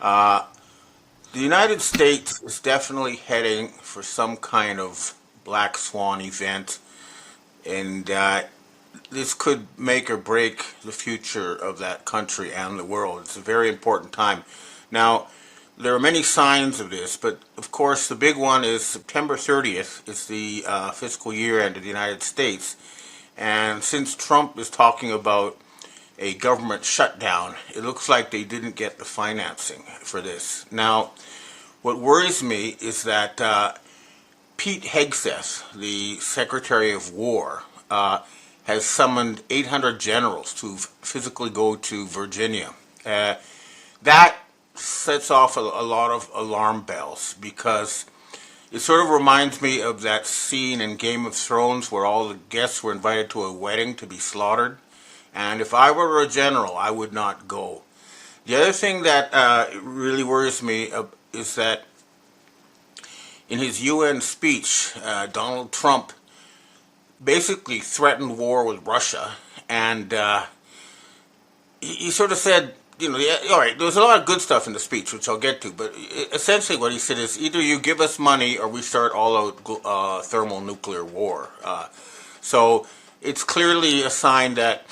The United States is definitely heading for some kind of black swan event, and this could make or break the future of that country and the world. It's a very important time. Now, there are many signs of this, but of course the big one is September 30th is the fiscal year end of the United States. And since Trump is talking about a government shutdown, it looks like they didn't get the financing for this. Now, what worries me is that Pete Hegseth, the Secretary of War, has summoned 800 generals to physically go to Virginia. That sets off a lot of alarm bells, because it sort of reminds me of that scene in Game of Thrones where all the guests were invited to a wedding to be slaughtered. And if I were a general, I would not go. The other thing that really worries me is that in his UN speech, Donald Trump basically threatened war with Russia, and he sort of said, you know, yeah, all right, there was a lot of good stuff in the speech, which I'll get to, but essentially what he said is either you give us money or we start all-out thermonuclear war. So it's clearly a sign that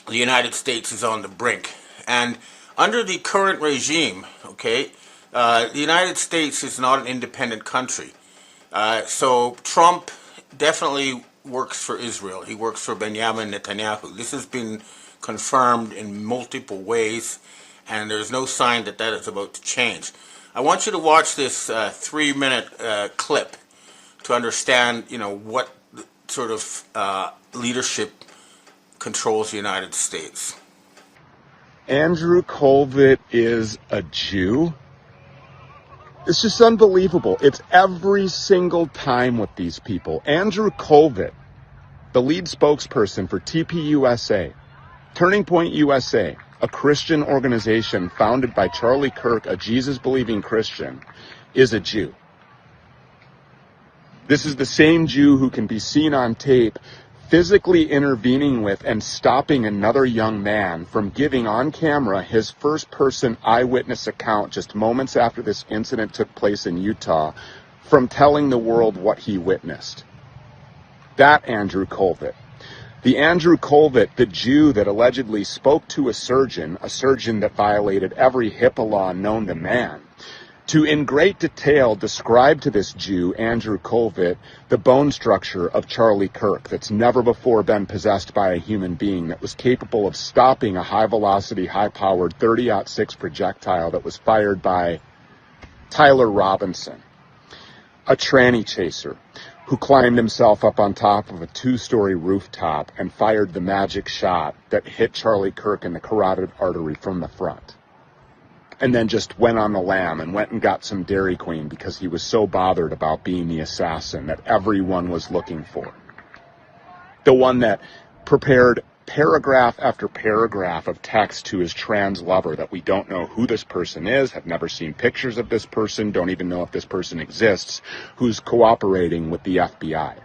the United States is on the brink. And under the current regime, okay, the United States is not an independent country. So Trump definitely works for Israel. He works for Benjamin Netanyahu. This has been confirmed in multiple ways, and there's no sign that that is about to change. I want you to watch this 3-minute clip to understand, you know, what sort of leadership controls the United States. Andrew Colvett is a Jew? It's just unbelievable. It's every single time with these people. Andrew Colvett, the lead spokesperson for TPUSA, Turning Point USA, a Christian organization founded by Charlie Kirk, a Jesus-believing Christian, is a Jew. This is the same Jew who can be seen on tape physically intervening with and stopping another young man from giving on camera his first-person eyewitness account just moments after this incident took place in Utah, from telling the world what he witnessed. That Andrew Colvett. The Andrew Colvett, the Jew that allegedly spoke to a surgeon that violated every HIPAA law known to man, to in great detail describe to this Jew, Andrew Colvett, the bone structure of Charlie Kirk that's never before been possessed by a human being, that was capable of stopping a high-velocity, high-powered 30-06 projectile that was fired by Tyler Robinson, a tranny chaser who climbed himself up on top of a 2-story rooftop and fired the magic shot that hit Charlie Kirk in the carotid artery from the front. And then just went on the lam and went and got some Dairy Queen because he was so bothered about being the assassin that everyone was looking for. The one that prepared paragraph after paragraph of text to his trans lover that we don't know who this person is, have never seen pictures of this person, don't even know if this person exists, who's cooperating with the FBI.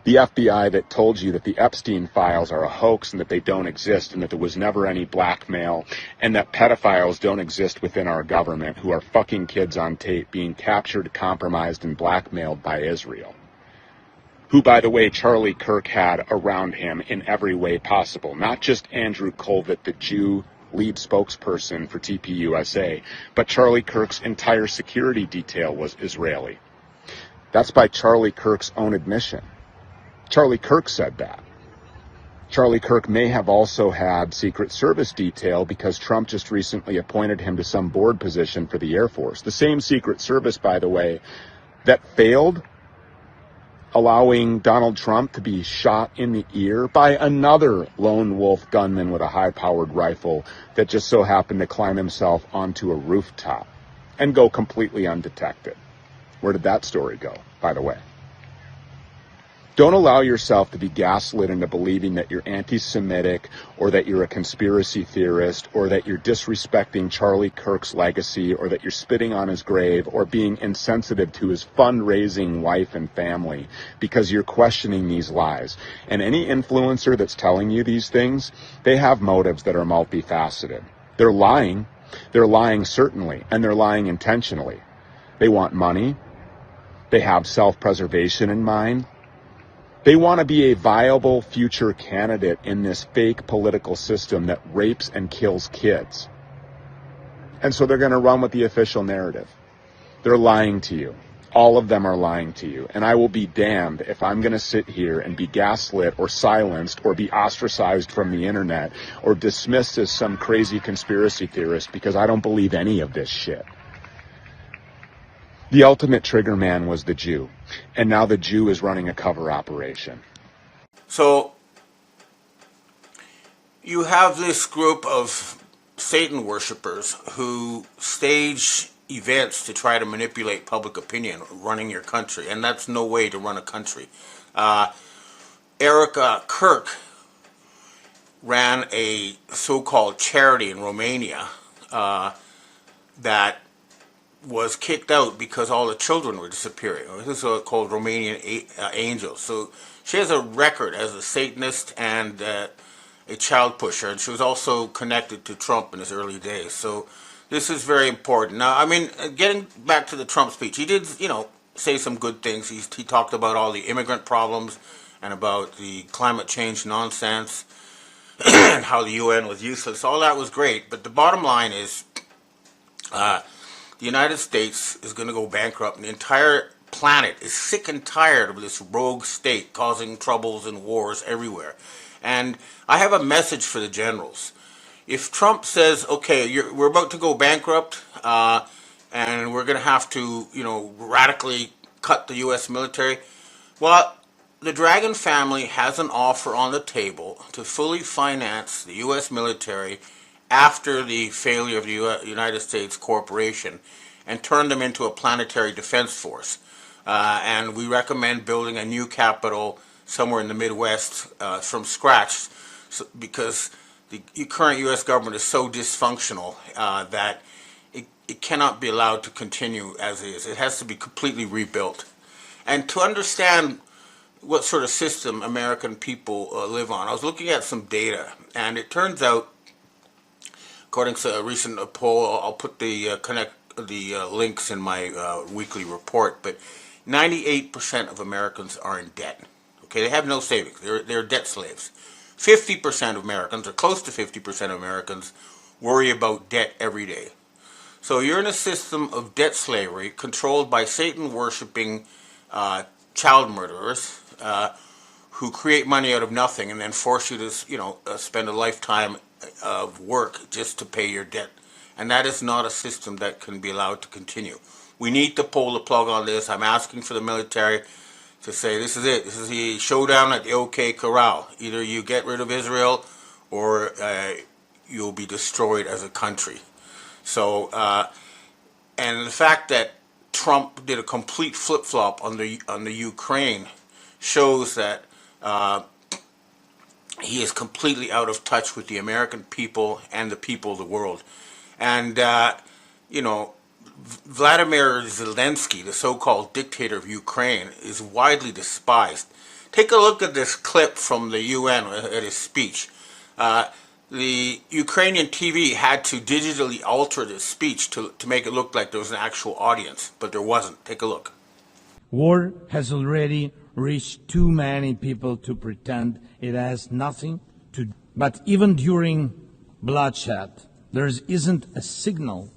The FBI that told you that the Epstein files are a hoax and that they don't exist and that there was never any blackmail and that pedophiles don't exist within our government who are fucking kids on tape being captured, compromised, and blackmailed by Israel. Who, by the way, Charlie Kirk had around him in every way possible. Not just Andrew Colvett, the Jew lead spokesperson for TPUSA, but Charlie Kirk's entire security detail was Israeli. That's by Charlie Kirk's own admission. Charlie Kirk said that. Charlie Kirk may have also had Secret Service detail because Trump just recently appointed him to some board position for the Air Force. The same Secret Service, by the way, that failed allowing Donald Trump to be shot in the ear by another lone wolf gunman with a high-powered rifle that just so happened to climb himself onto a rooftop and go completely undetected. Where did that story go, by the way? Don't allow yourself to be gaslit into believing that you're anti-Semitic or that you're a conspiracy theorist or that you're disrespecting Charlie Kirk's legacy or that you're spitting on his grave or being insensitive to his fundraising wife and family because you're questioning these lies. And any influencer that's telling you these things, they have motives that are multifaceted. They're lying They're lying certainly, and they're lying intentionally. They want money. They have self-preservation in mind. They want to be a viable future candidate in this fake political system that rapes and kills kids. And so they're going to run with the official narrative. They're lying to you. All of them are lying to you. And I will be damned if I'm going to sit here and be gaslit or silenced or be ostracized from the internet or dismissed as some crazy conspiracy theorist because I don't believe any of this shit. The ultimate trigger man was the Jew. And now the Jew is running a cover operation. So you have this group of Satan worshippers who stage events to try to manipulate public opinion running your country, and that's no way to run a country. Eric Kirk ran a so-called charity in Romania that was kicked out because all the children were disappearing. This is called Romanian Angels. So she has a record as a Satanist and a child pusher, and she was also connected to Trump in his early days. So this is very important. Now, I mean, getting back to the Trump speech, he did, say some good things. He talked about all the immigrant problems and about the climate change nonsense and how the UN was useless. All that was great, but the bottom line is the United States is going to go bankrupt, and the entire planet is sick and tired of this rogue state causing troubles and wars everywhere. And I have a message for the generals. If Trump says, okay, we're about to go bankrupt, and we're going to have to, radically cut the U.S. military, well, the Dragon family has an offer on the table to fully finance the U.S. military after the failure of the United States corporation and turn them into a planetary defense force. And we recommend building a new capital somewhere in the Midwest from scratch because the current U.S. government is so dysfunctional that it cannot be allowed to continue as is. It has to be completely rebuilt. And to understand what sort of system American people live on, I was looking at some data, and it turns out, according to a recent poll, I'll put the links in my weekly report, but 98% of Americans are in debt. Okay, they have no savings. They're debt slaves. 50% of Americans, or close to 50% of Americans, worry about debt every day. So you're in a system of debt slavery controlled by Satan-worshipping child murderers who create money out of nothing and then force you to, spend a lifetime of work just to pay your debt. And that is not a system that can be allowed to continue. We need to pull the plug on this. I'm asking for the military to say, this is it. This is the showdown at the OK Corral. Either you get rid of Israel or you'll be destroyed as a country. So, and the fact that Trump did a complete flip-flop on the Ukraine shows that he is completely out of touch with the American people and the people of the world. And, Vladimir Zelensky, the so-called dictator of Ukraine, is widely despised. Take a look at this clip from the UN at his speech. The Ukrainian TV had to digitally alter this speech to make it look like there was an actual audience, but there wasn't. Take a look. War has already reached too many people to pretend it has nothing to do. But even during bloodshed, there isn't a signal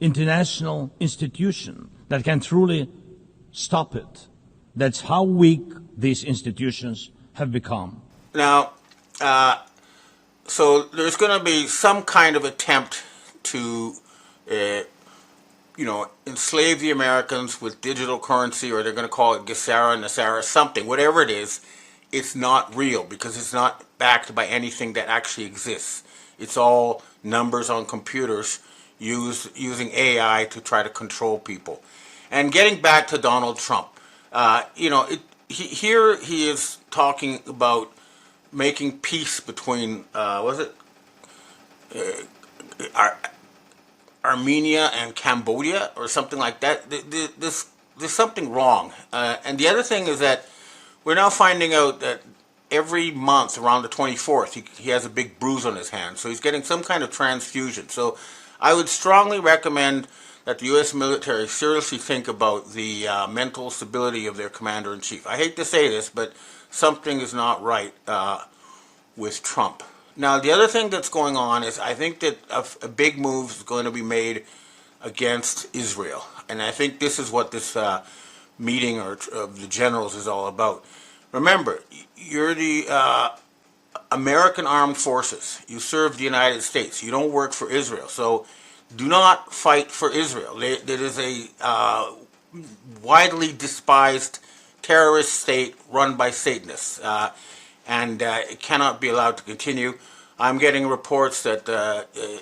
international institution that can truly stop it. That's how weak these institutions have become. Now, so there's going to be some kind of attempt to, enslave the Americans with digital currency, or they're going to call it Gesara, Nasara, something. Whatever it is, it's not real because it's not backed by anything that actually exists. It's all numbers on computers using AI to try to control people. And getting back to Donald Trump, here he is talking about making peace between, Armenia and Cambodia or something like that. There's something wrong. And the other thing is that we're now finding out that every month around the 24th, he has a big bruise on his hand. So he's getting some kind of transfusion. So I would strongly recommend that the U.S. military seriously think about the mental stability of their commander-in-chief. I hate to say this, but something is not right with Trump. Now, the other thing that's going on is I think that a big move is going to be made against Israel. And I think this is what this meeting of the generals is all about. Remember, you're the American Armed Forces. You serve the United States. You don't work for Israel. So do not fight for Israel. It is a widely despised terrorist state run by Satanists. And it cannot be allowed to continue. I'm getting reports that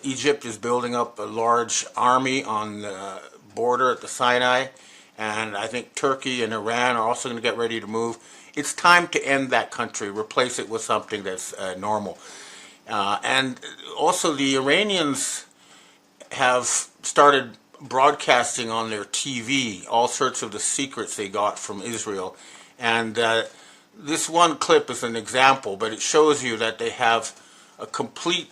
Egypt is building up a large army on the border at the Sinai, and I think Turkey and Iran are also going to get ready to move. It's time to end that country, replace it with something that's normal. And also the Iranians have started broadcasting on their TV all sorts of the secrets they got from Israel. And this one clip is an example, but it shows you that they have a complete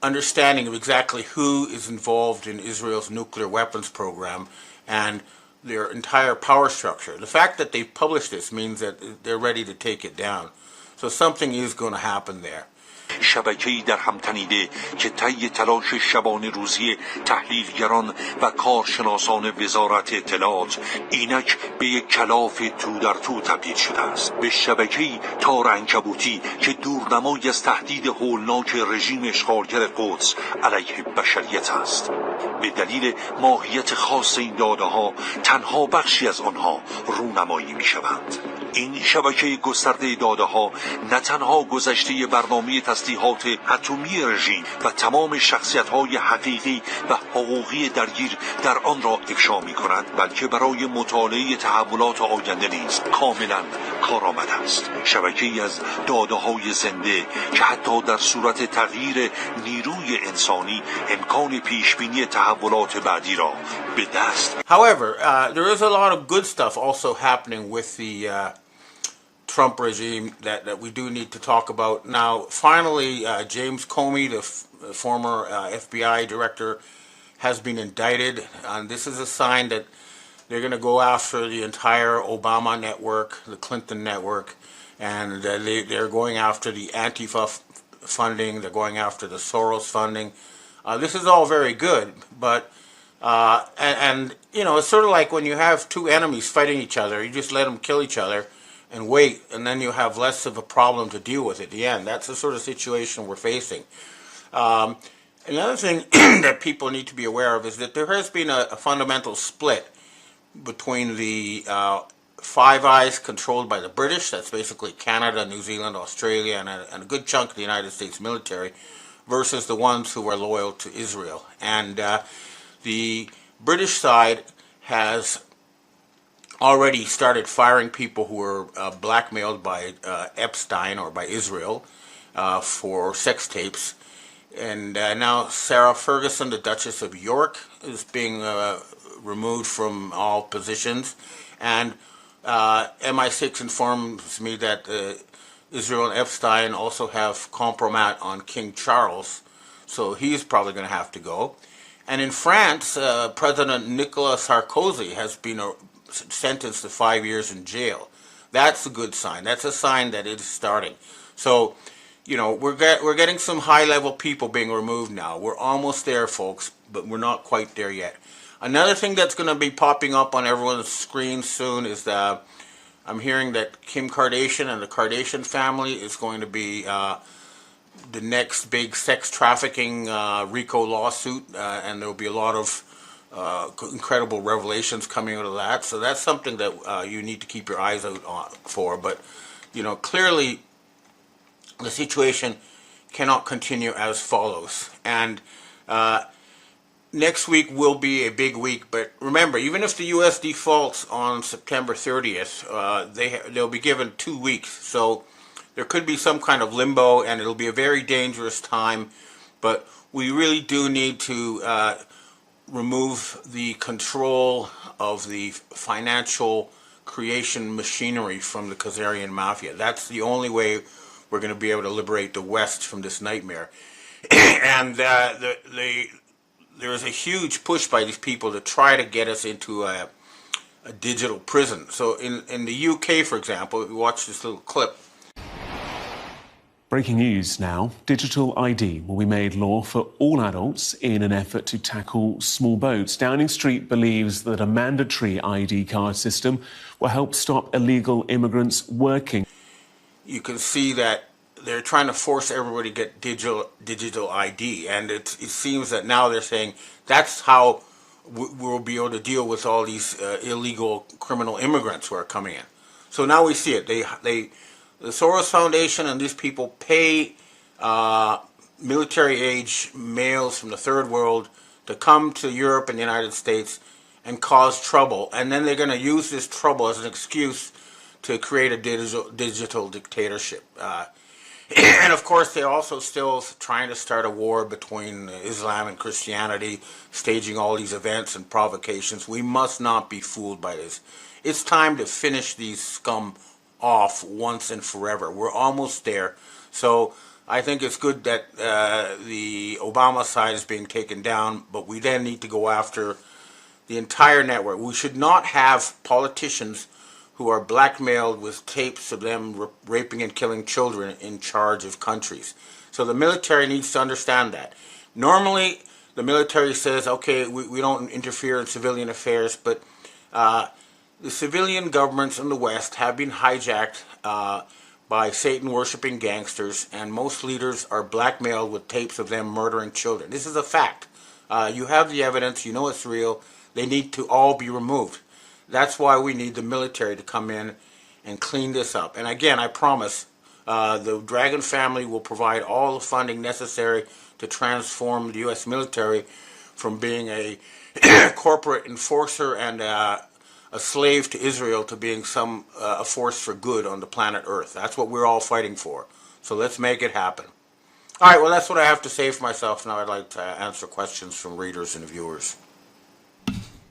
understanding of exactly who is involved in Israel's nuclear weapons program and their entire power structure. The fact that they've published this means that they're ready to take it down. So something is going to happen there. شبکه‌ای در هم تنیده که طی تلاش شبانه روزی تحلیلگران و کارشناسان وزارت اطلاعات اینک به یک کلاف تو در تو تبدیل شده است. به شبکه‌ای تار عنکبوتی که دورنمایی از تهدید هولناک رژیم اشغالگر قدس علیه بشریت است. به دلیل ماهیت خاص این داده‌ها تنها بخشی از آنها رونمایی می‌شوند. این شبکه گسترده داده‌ها نه تنها گذشته برنامه تسلیحات اتمی رژیم و تمام شخصیت‌های حقیقی و حقوقی درگیر در آن را افشا می‌کند، بلکه برای مطالعه تحولات آینده نیز کاملاً کارآمد است. شبکه‌ای از داده‌های زنده که حتی در صورت تغییر نیروی انسانی امکان پیشبینی تحولات بعدی را به دست. However, there is a lot of good stuff also happening with the Trump regime that we do need to talk about. Now, finally, James Comey, the former FBI director, has been indicted. And this is a sign that they're going to go after the entire Obama network, the Clinton network, and they're going after the Antifa funding, they're going after the Soros funding. This is all very good, but and you know, it's sort of like when you have two enemies fighting each other, you just let them kill each other and wait, and then you have less of a problem to deal with at the end. That's the sort of situation we're facing. Another thing that people need to be aware of is that there has been a fundamental split between the Five Eyes controlled by the British, that's basically Canada, New Zealand, Australia, and a good chunk of the United States military, versus the ones who are loyal to Israel. And the British side has already started firing people who were blackmailed by Epstein or by Israel for sex tapes. And now Sarah Ferguson, the Duchess of York, is being removed from all positions. And MI6 informs me that Israel and Epstein also have compromat on King Charles, so he's probably going to have to go. And in France, President Nicolas Sarkozy has been sentenced to 5 years in jail. That's a good sign. That's a sign that it is starting. So, you know, we're getting some high-level people being removed now. We're almost there, folks, but we're not quite there yet. Another thing that's going to be popping up on everyone's screen soon is that I'm hearing that Kim Kardashian and the Kardashian family is going to be the next big sex trafficking RICO lawsuit, and there will be a lot of incredible revelations coming out of that. So that's something that you need to keep your eyes out for. But, you know, clearly the situation cannot continue as follows. And next week will be a big week. But remember, even if the U.S. defaults on September 30th, they'll be given 2 weeks. So there could be some kind of limbo, and it'll be a very dangerous time. But we really do need to remove the control of the financial creation machinery from the Khazarian mafia. That's the only way we're going to be able to liberate the West from this nightmare. And there is a huge push by these people to try to get us into a digital prison. So in the UK, for example, we watched this little clip. Breaking news now. Digital ID will be made law for all adults in an effort to tackle small boats. Downing Street believes that a mandatory ID card system will help stop illegal immigrants working. You can see that they're trying to force everybody to get digital ID, and it seems that now they're saying that's how we'll be able to deal with all these illegal criminal immigrants who are coming in. So now we see it. The Soros Foundation and these people pay military-age males from the third world to come to Europe and the United States and cause trouble, and then they're going to use this trouble as an excuse to create a digital dictatorship. And of course, they're also still trying to start a war between Islam and Christianity, staging all these events and provocations. We must not be fooled by this. It's time to finish these scum off once and forever. We're almost there. So I think it's good that the Obama side is being taken down, but we then need to go after the entire network. We should not have politicians who are blackmailed with tapes of them raping and killing children in charge of countries. So the military needs to understand that. Normally, the military says, okay, we don't interfere in civilian affairs, but the civilian governments in the West have been hijacked by Satan-worshipping gangsters, and most leaders are blackmailed with tapes of them murdering children. This is a fact. You have the evidence. You know it's real. They need to all be removed. That's why we need the military to come in and clean this up. And again, I promise, the Dragon family will provide all the funding necessary to transform the U.S. military from being a corporate enforcer and a slave to Israel to being a force for good on the planet Earth. That's what we're all fighting for. So let's make it happen. All right, well, that's what I have to say for myself. Now I'd like to answer questions from readers and viewers.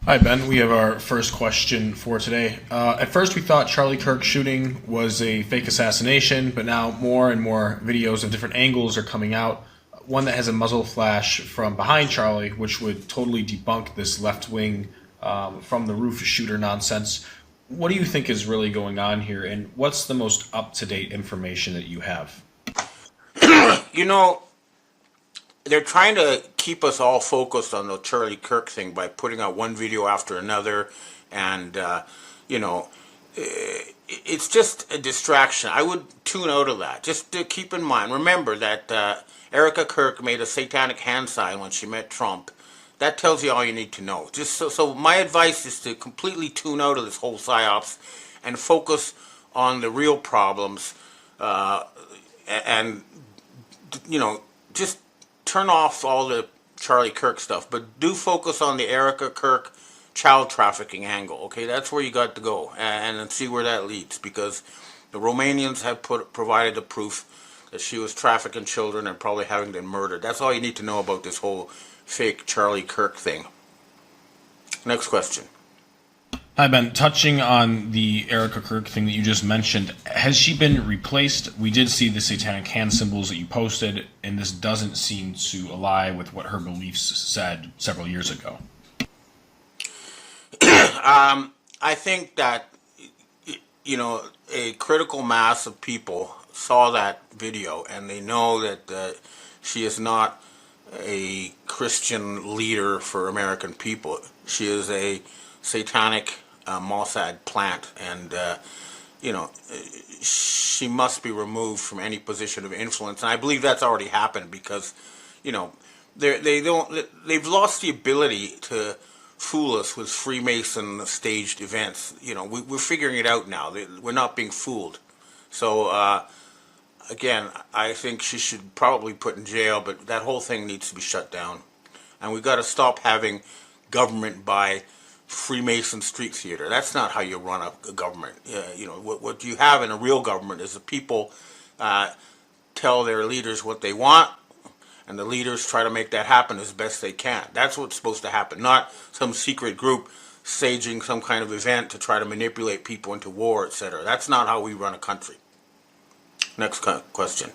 Hi, Ben. We have our first question for today. At first, we thought Charlie Kirk's shooting was a fake assassination, but now more and more videos of different angles are coming out. One that has a muzzle flash from behind Charlie, which would totally debunk this left-wing from the roof shooter nonsense. What do you think is really going on here, and what's the most up-to-date information that you have? You know, they're trying to keep us all focused on the Charlie Kirk thing by putting out one video after another, and you know, it's just a distraction. I would tune out of that. Just to keep in mind, remember that Erica Kirk made a satanic hand sign when she met Trump. That tells you all you need to know. Just so my advice is to completely tune out of this whole psyops and focus on the real problems, and you know, just turn off all the Charlie Kirk stuff, but do focus on the Erica Kirk child trafficking angle. Okay, that's where you got to go, and see where that leads, because the Romanians have provided the proof that she was trafficking children and probably having them murdered. That's all you need to know about this whole fake Charlie Kirk thing. Next question. Hi, Ben. Touching on the Erica Kirk thing that you just mentioned, has she been replaced? We did see the satanic hand symbols that you posted, and this doesn't seem to ally with what her beliefs said several years ago. I think that, you know, a critical mass of people saw that video, and they know that she is not a Christian leader for American people. She is a satanic Mossad plant, and you know, she must be removed from any position of influence. And I believe that's already happened, because, you know, they've lost the ability to fool us with Freemason staged events. You know, we're figuring it out now. We're not being fooled. So again, I think she should probably put in jail, but that whole thing needs to be shut down, and we've got to stop having government by Freemason street theater. That's not how you run a government. You know, what you have in a real government is the people tell their leaders what they want, and the leaders try to make that happen as best they can. That's what's supposed to happen, not some secret group staging some kind of event to try to manipulate people into war, etc. That's not how we run a country. Next question.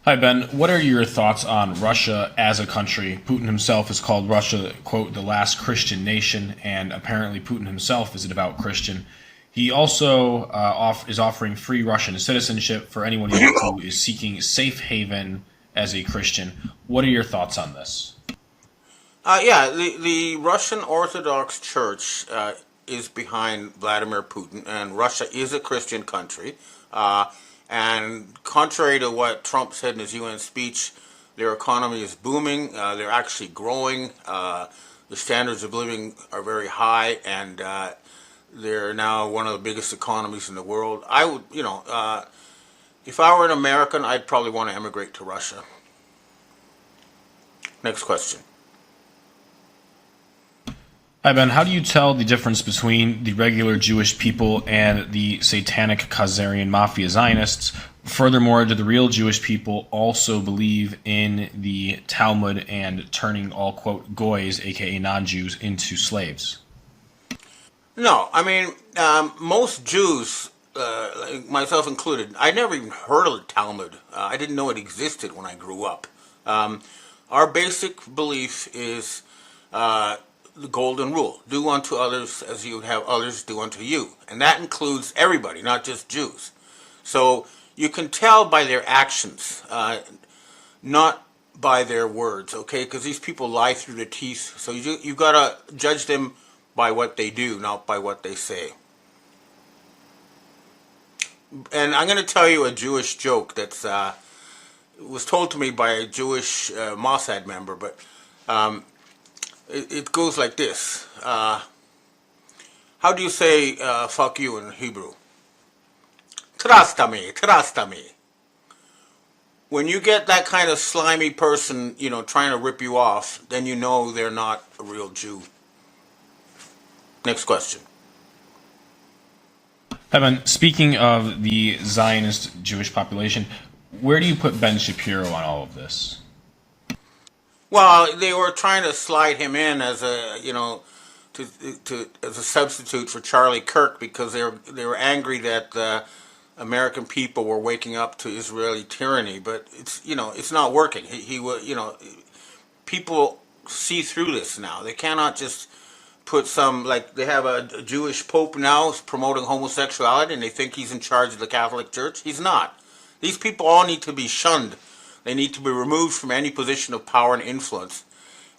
Hi, Ben. What are your thoughts on Russia as a country? Putin himself has called Russia, quote, the last Christian nation, and apparently Putin himself is a devout Christian. He also is offering free Russian citizenship for anyone who is seeking safe haven as a Christian. What are your thoughts on this? Yeah, the Russian Orthodox Church is behind Vladimir Putin, and Russia is a Christian country. And contrary to what Trump said in his UN speech, their economy is booming. They're actually growing. The standards of living are very high, and they're now one of the biggest economies in the world. I would, if I were an American, I'd probably want to emigrate to Russia. Next question. Hi, Ben. How do you tell the difference between the regular Jewish people and the satanic Khazarian mafia Zionists? Furthermore, do the real Jewish people also believe in the Talmud and turning all, quote, goys, aka non-Jews, into slaves? No, I mean, most Jews, myself included, I never even heard of the Talmud. I didn't know it existed when I grew up. Our basic belief is the golden rule: do unto others as you would have others do unto you. And that includes everybody, not just Jews. So you can tell by their actions, not by their words, okay? Because these people lie through their teeth. So you got to judge them by what they do, not by what they say. And I'm going to tell you a Jewish joke that's was told to me by a Jewish Mossad member, but it goes like this. How do you say fuck you in Hebrew? Trastami, trastami. When you get that kind of slimy person, trying to rip you off, then you know they're not a real Jew. Next question. Evan, speaking of the Zionist Jewish population, where do you put Ben Shapiro on all of this? Well, they were trying to slide him in as a, as a substitute for Charlie Kirk because they were angry that the American people were waking up to Israeli tyranny. But it's not working. He people see through this now. They cannot just put they have a Jewish pope now promoting homosexuality, and they think he's in charge of the Catholic Church. He's not. These people all need to be shunned. They need to be removed from any position of power and influence.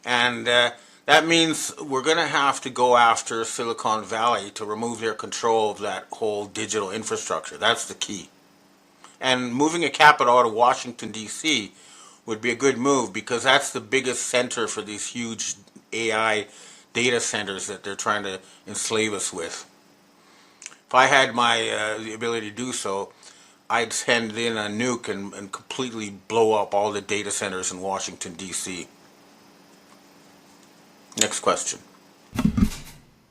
And that means we're going to have to go after Silicon Valley to remove their control of that whole digital infrastructure. That's the key. And moving a capital out of Washington, D.C. would be a good move because that's the biggest center for these huge AI data centers that they're trying to enslave us with. If I had the ability to do so, I'd send in a nuke and completely blow up all the data centers in Washington, D.C. Next question.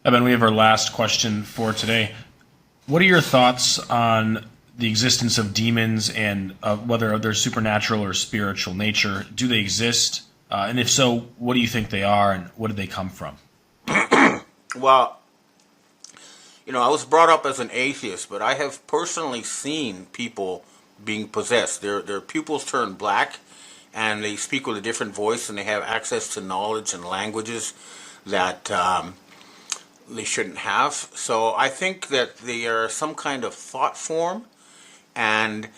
Evan, we have our last question for today. What are your thoughts on the existence of demons and whether they're supernatural or spiritual nature? Do they exist? And if so, what do you think they are and what do they come from? Well, I was brought up as an atheist, but I have personally seen people being possessed. Their pupils turn black, and they speak with a different voice, and they have access to knowledge and languages that they shouldn't have. So I think that they are some kind of thought form, and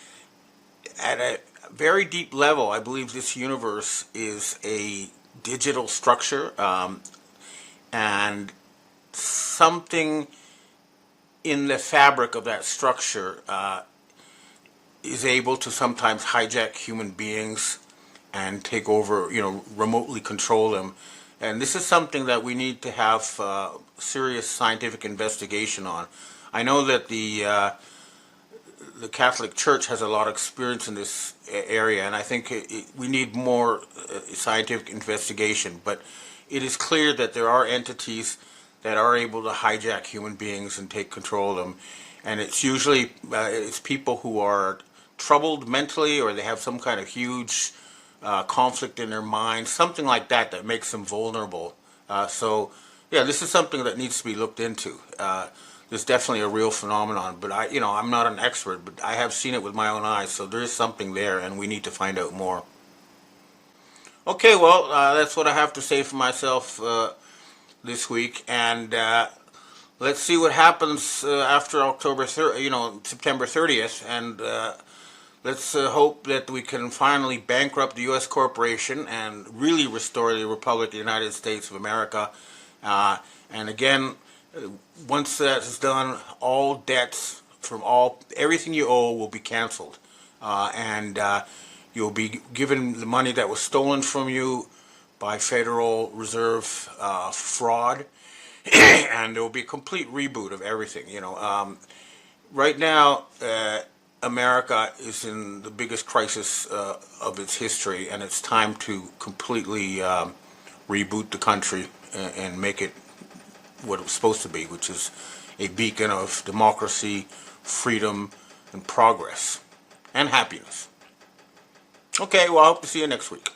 at a very deep level, I believe this universe is a digital structure, and something in the fabric of that structure is able to sometimes hijack human beings and take over, remotely control them. And this is something that we need to have serious scientific investigation on. I know that the Catholic Church has a lot of experience in this area, and I think we need more scientific investigation. But it is clear that there are entities that are able to hijack human beings and take control of them. And it's usually it's people who are troubled mentally, or they have some kind of huge conflict in their mind, something like that makes them vulnerable. So, yeah, this is something that needs to be looked into. There's definitely a real phenomenon, but I'm not an expert, but I have seen it with my own eyes. So there is something there, and we need to find out more. Okay, well, that's what I have to say for myself this week, and let's see what happens after September 30th, and let's hope that we can finally bankrupt the U.S. corporation and really restore the Republic of the United States of America. And again, once that is done, all debts from everything you owe will be canceled, and you'll be given the money that was stolen from you by Federal Reserve fraud, and there will be a complete reboot of everything. Right now, America is in the biggest crisis of its history, and it's time to completely reboot the country and make it what it was supposed to be, which is a beacon of democracy, freedom, and progress, and happiness. Okay, well, I hope to see you next week.